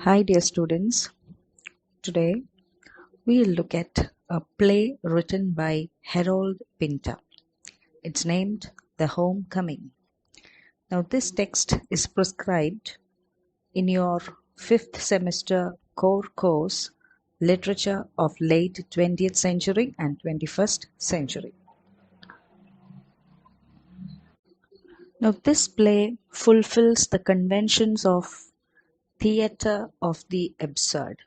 Hi, dear students. Today we'll look at a play written by Harold Pinter. It's named The Homecoming. Now, this text is prescribed in your 5th semester core course, Literature of Late 20th Century and 21st Century. Now, this play fulfills the conventions of theatre of the absurd.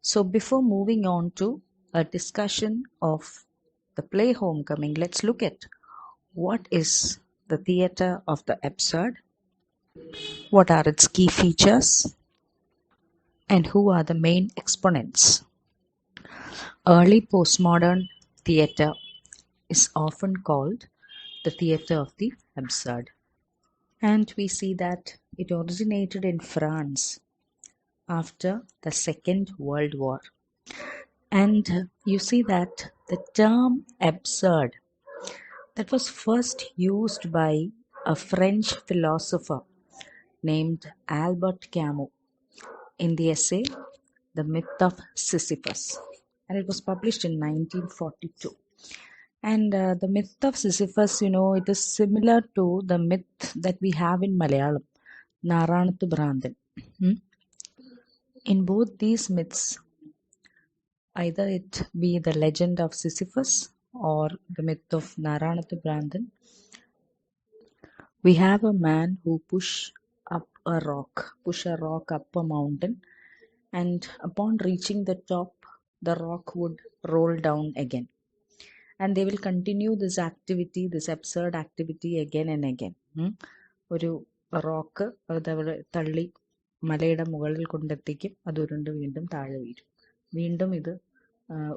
So before moving on to a discussion of the play Homecoming, let's look at what is the theatre of the absurd, what are its key features, and who are the main exponents. Early postmodern theatre is often called the theatre of the absurd. And we see that it originated in France after the Second World War. And you see that the term absurd that was first used by a French philosopher named Albert Camus in the essay The Myth of Sisyphus, and it was published in 1942. And the myth of Sisyphus, it is similar to the myth that we have in Malayalam, Naranathu Brandhan. In both these myths, either it be the legend of Sisyphus or the myth of Naranathu Brandhan, we have a man who push a rock up a mountain, and upon reaching the top, the rock would roll down again. And they will continue this activity, this absurd activity again and again. ഒരു rock അതവിടെ തള്ളി മലയുടെ മുകളിൽ കൊണ്ടെത്തിക്കും, അത് ഉരുണ്ട് വീണ്ടും താഴെ വീഴും, വീണ്ടും ഇത്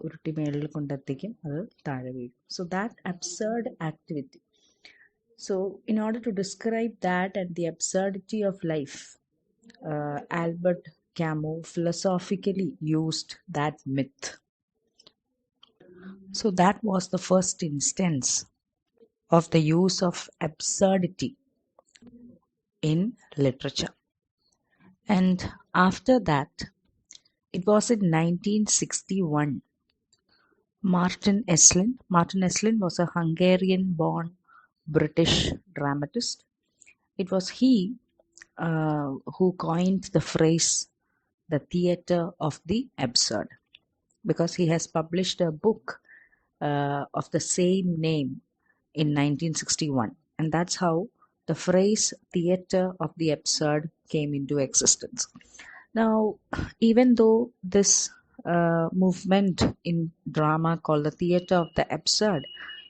ഉരുട്ടി മേളിൽ കൊണ്ടെത്തിക്കും, അത് താഴെ വീഴും. So that absurd activity. So in order to describe that and the absurdity of life, Albert Camus philosophically used that myth. So that was the first instance of the use of absurdity in literature. And after that, it was in 1961, Martin Esslin was a Hungarian-born British dramatist. It was he who coined the phrase the theatre of the absurd, because he has published a book of the same name in 1961, and that's how the phrase theatre of the absurd came into existence. Now, even though this movement in drama called the theatre of the absurd,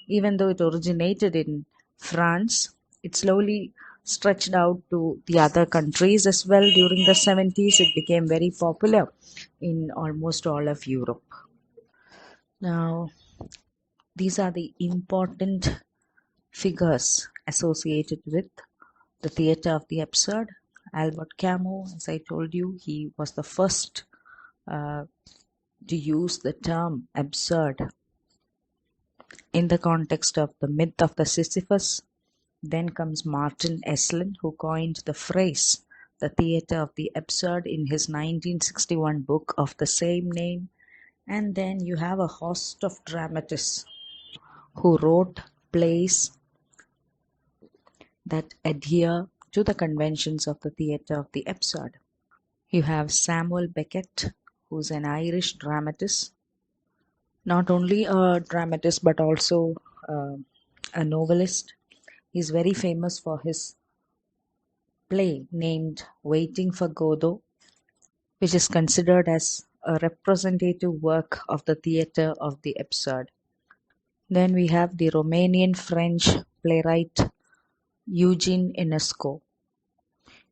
even though it originated in France, it slowly stretched out to the other countries as well. During the 70s, it became very popular in almost all of Europe. Now, these are the important figures associated with the theatre of the absurd. Albert Camus, as I told you, he was the first to use the term absurd in the context of the myth of the Sisyphus. Then comes Martin Esslin, who coined the phrase the theatre of the absurd in his 1961 book of the same name. And then you have a host of dramatists who wrote plays that adhere to the conventions of the theatre of the absurd. You have Samuel Beckett, who's an Irish dramatist, not only a dramatist but also a novelist. He's very famous for his play named Waiting for Godot, which is considered as a representative work of the theatre of the absurd. Then we have the Romanian-French playwright Eugene Ionesco.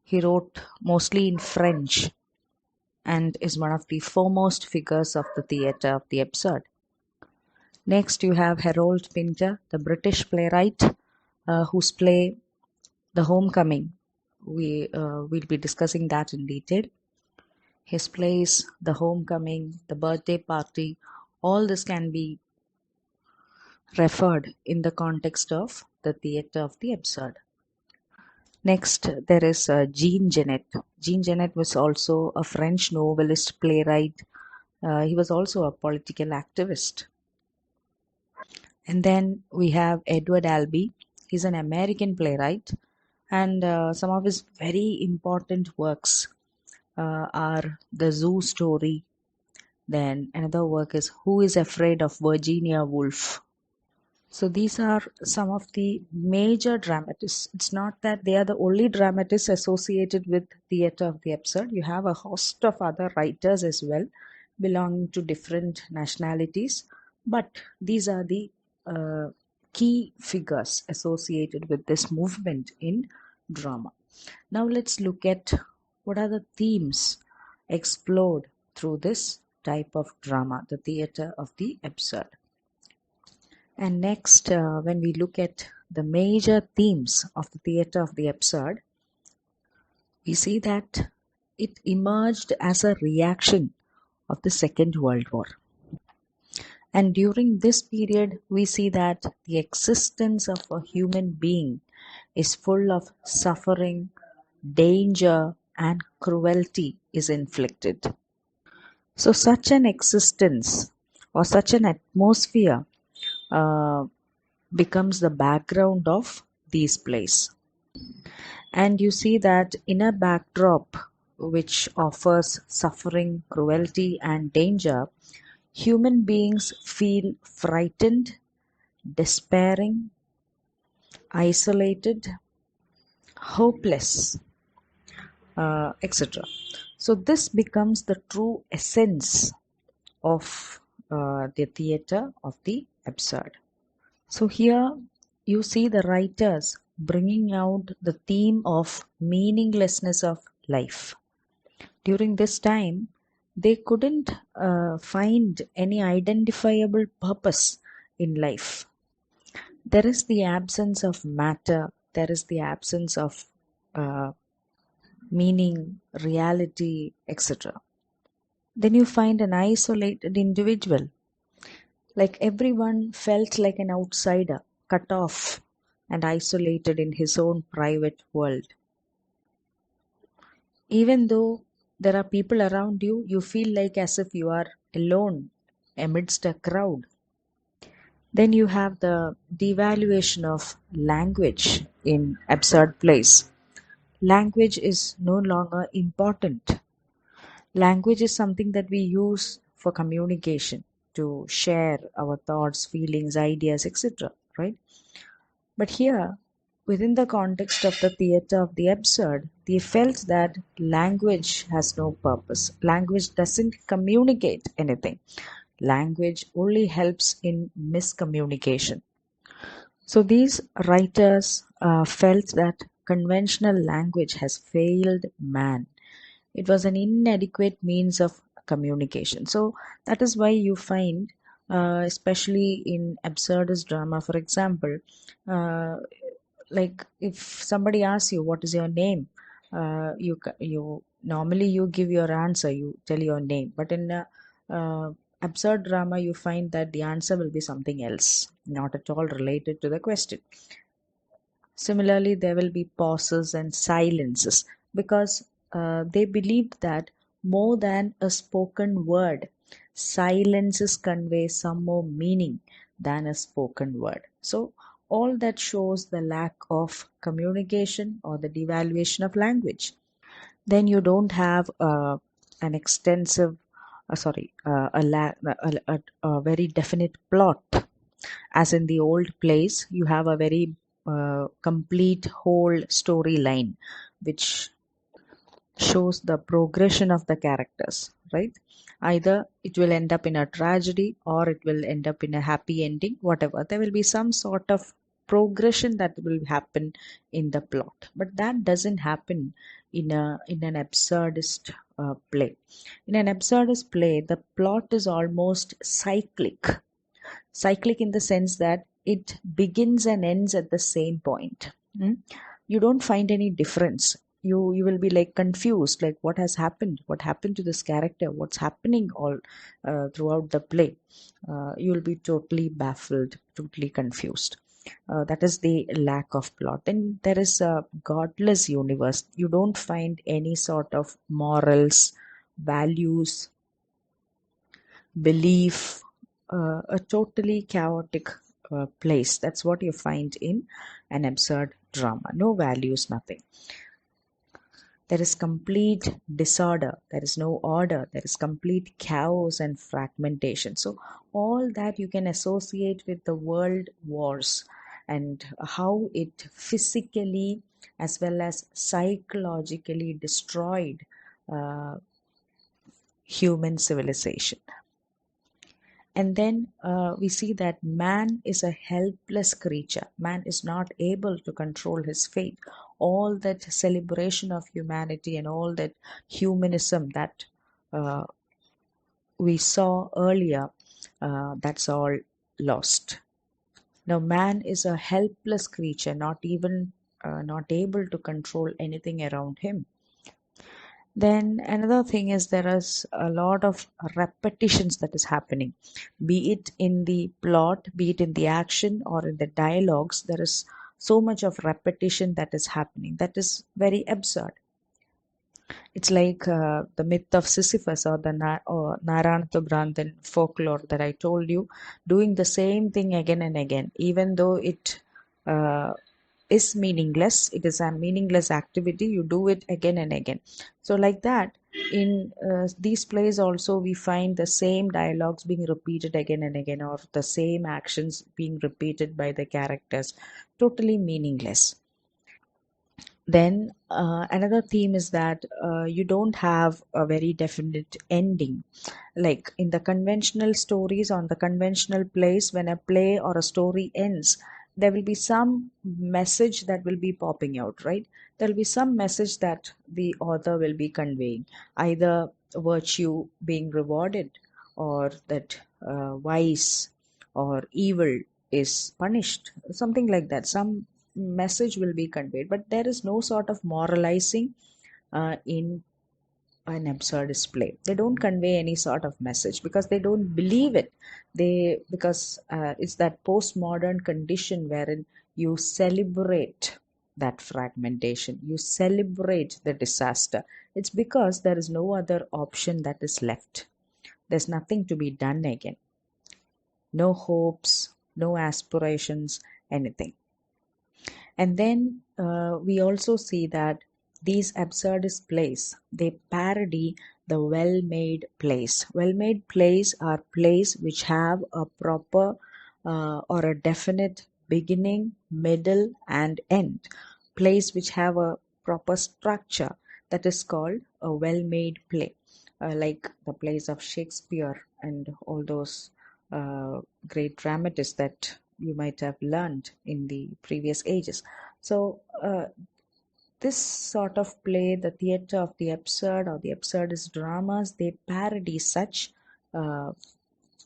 He wrote mostly in French and is one of the foremost figures of the theatre of the absurd. Next, you have Harold Pinter, the British playwright, whose play The Homecoming. We'll be discussing that in detail. His plays, The Homecoming, The Birthday Party, all this can be referred in the context of the theatre of the absurd. Next, there is Jean Genet. Jean Genet was also a French novelist, playwright. He was also a political activist. And then we have Edward Albee. He's an American playwright, and some of his very important works are The Zoo Story. Then another work is Who is Afraid of Virginia Woolf? So these are some of the major dramatists. It's not that they are the only dramatists associated with theatre of the absurd. You have a host of other writers as well, belonging to different nationalities. But these are the uh, key figures associated with this movement in drama. Now let's look at what are the themes explored through this type of drama, the theatre of the absurd. And next, when we look at the major themes of the theatre of the absurd, we see that it emerged as a reaction of the Second World War. And during this period, we see that the existence of a human being is full of suffering, danger, and cruelty is inflicted. So, such an existence or such an atmosphere uh, becomes the background of these plays. And you see that in a backdrop which offers suffering, cruelty, and danger, human beings feel frightened, despairing, isolated, hopeless, etc. So, this becomes the true essence of the theatre of the absurd. So here you see the writers bringing out the theme of meaninglessness of life. During this time, they couldn't find any identifiable purpose in life. There is the absence of matter, there is the absence of uh, meaning, reality, etc. Then you find an isolated individual. Like everyone felt like an outsider, cut off and isolated in his own private world. Even though there are people around you, you feel like as if you are alone amidst a crowd. Then you have the devaluation of language in absurd plays. Language is no longer important. Language is something that we use for communication, to share our thoughts, feelings, ideas, etc. Right? But here, within the context of the theatre of the absurd, they felt that language has no purpose. Language doesn't communicate anything. Language only helps in miscommunication. So these writers felt that conventional language has failed man. It was an inadequate means of communication. So that is why you find, especially in absurdist drama, for example, uh, like if somebody asks you what is your name, you normally you give your answer, you tell your name. But in absurd drama, you find that the answer will be something else, not at all related to the question. Similarly, there will be pauses and silences because they believed that more than a spoken word, silences convey some more meaning than a spoken word. So, all that shows the lack of communication or the devaluation of language. Then you don't have an extensive, a very definite plot. As in the old plays, you have a very complete whole storyline which shows the progression of the characters, right? Either it will end up in a tragedy or it will end up in a happy ending, whatever. There will be some sort of progression that will happen in the plot, but that doesn't happen in an absurdist play. In an absurdist play, the plot is almost cyclic in the sense that it begins and ends at the same point. You don't find any difference. You will be like confused, like what happened to this character, what's happening all throughout the play. You will be totally baffled, totally confused. That is the lack of plot. Then there is a godless universe. You don't find any sort of morals, values, belief, a totally chaotic place. That's what you find in an absurd drama. No values, nothing. There is complete disorder. There is no order. There is complete chaos and fragmentation. So, all that you can associate with the world wars and how it physically as well as psychologically destroyed uh, human civilization. And then we see that man is a helpless creature. Man is not able to control his fate. All that celebration of humanity and all that humanism that uh, we saw earlier, that's all lost. Now, man is a helpless creature, not able to control anything around him. Then another thing is there is a lot of repetitions that is happening, be it in the plot, be it in the action or in the dialogues. There is so much of repetition that is happening. That is very absurd. It's like the myth of Sisyphus or the Narantha folklore that I told you, doing the same thing again and again, even though it uh, is meaningless. It is a meaningless activity. You do it again and again. So, like that, in these plays also, we find the same dialogues being repeated again and again, or the same actions being repeated by the characters, totally meaningless. Then another theme is that you don't have a very definite ending. Like in the conventional stories, on the conventional plays, when a play or a story ends, there will be some message that will be popping out, right? There will be some message that the author will be conveying, either virtue being rewarded, or that vice or evil is punished, something like that. Some message will be conveyed, but there is no sort of moralizing in an absurdist play. They don't convey any sort of message because they don't believe it. Because it's that postmodern condition wherein you celebrate that fragmentation, you celebrate the disaster. It's because there is no other option that is left. There's nothing to be done again. No hopes, no aspirations, anything. And then we also see that these absurdist plays, they parody the well-made plays. Well-made plays are plays which have a proper or a definite beginning, middle, and end. Plays which have a proper structure, that is called a well-made play. Like the plays of Shakespeare and all those great dramatists that you might have learned in the previous ages. So, this sort of play, the theatre of the absurd or the absurdist dramas, they parody such uh,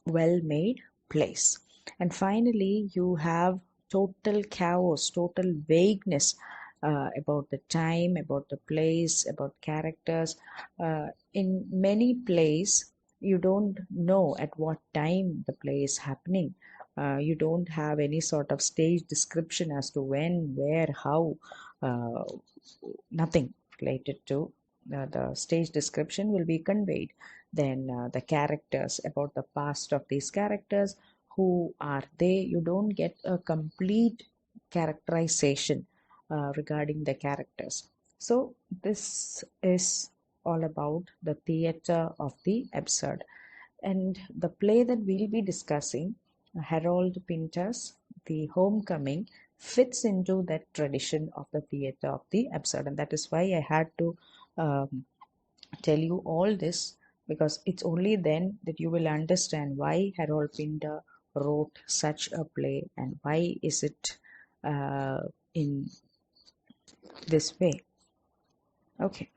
well made plays. And finally, you have total chaos, total vagueness about the time, about the place, about characters. In many plays, you don't know at what time the play is happening. You don't have any sort of stage description as to when, where, how, uh, nothing related to the stage description will be conveyed. Then the characters, about the past of these characters, who are they? You don't get a complete characterization regarding the characters. So this is all about the theater of the absurd. And the play that we'll be discussing, Harold Pinter's The Homecoming, fits into that tradition of the theater of the absurd. And that is why I had to tell you all this, because it's only then that you will understand why Harold Pinter wrote such a play and why is it in this way. Okay.